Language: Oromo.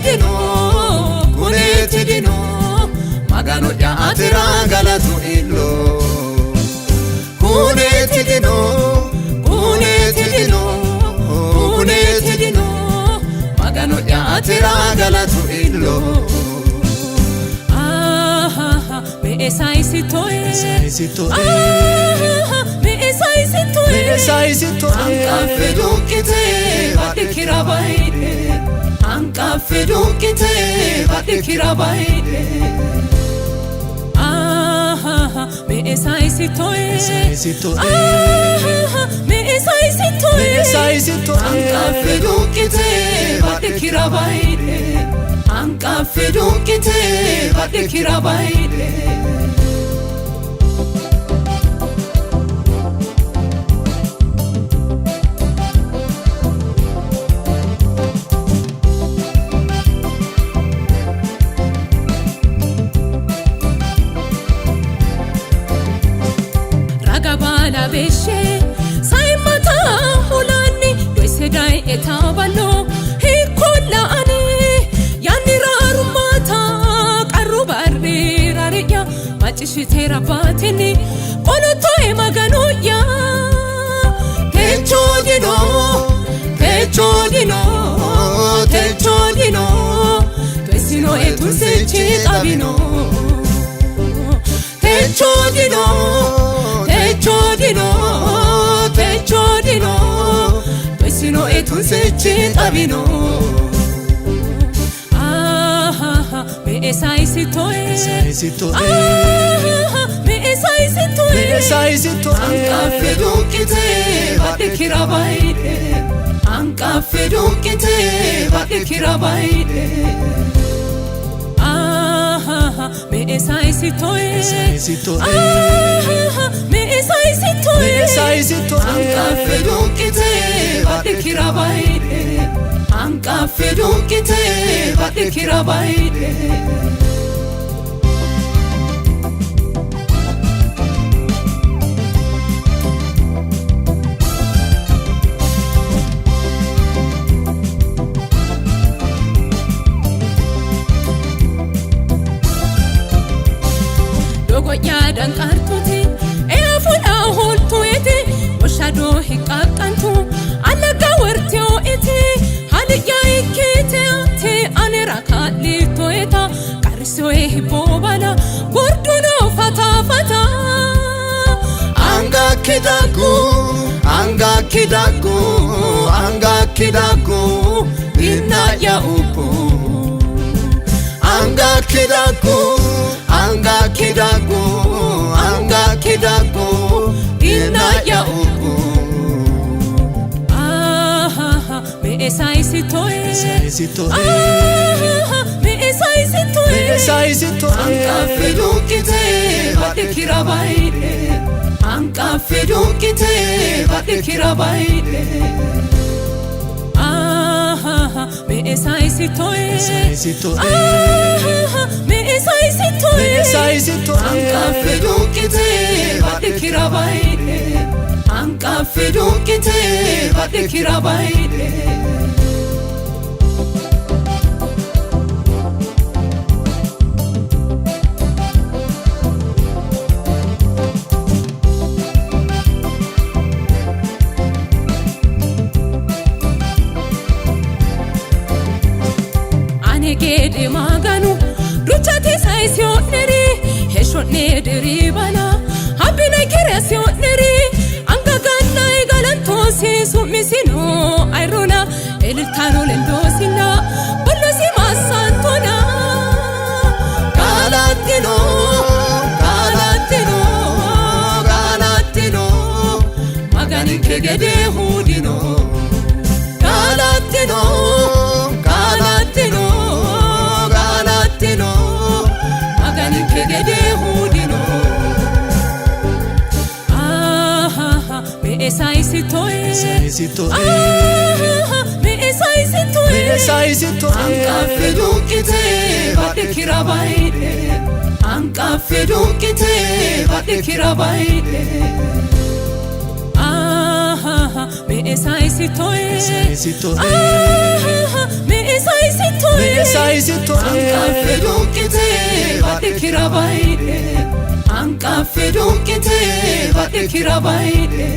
dino magano ya atira galatu illo kuneti dino magano ya atira galatu illo me esaisitoe me esaisitoe anka fedukite badikirabaide anka fedukite badikirabaide me esaisitoe me esaisitoe anka fedukite badikirabaide anka fedukite badikirabaide ragabala beshe saimata hulani doisedai etabalo hikola ani yanirarumata qarubari rariya machishitera batini qolotoe maganuya techodino twesino etusechi tabino techodino twesino etusechi tabino me esaisitoe me esaisitoe anka fedukite badikirabaide anka fedukite badikirabaide me esaisitoe me esaisitoe anka fedukite badikirabaide anka fedukite badikirabaide dogoya dankartuti eafuna holtueti washado hikakantu alaga wertio eti haliya ikite ati aneraka litoeta karisoe hibobala gorduno fata anga kidagu inna ya upo anga kidagu inna ya upo me esaisitoe me esaisitoe anka fedukite badikirabaide anka fedukite badikirabaide me esaisitoe me esaisitoe anka fedukite badikirabaide anka fedukite badikirabaide gede maganu duchate saisioneri heshonederi bala habina keresioneri angagana igalantosi sumisino airona elitano lendosina bolosi masantona galatino magani kegede hudino galatino magani kegede hudino me esaisitoe me esaisitoe anka fedukite badikirabaide anka fedukite badikirabaide me esaisitoe me esaisitoe Anqafe dukkite badhe kirabayde Anqafe dukkite badhe kirabayde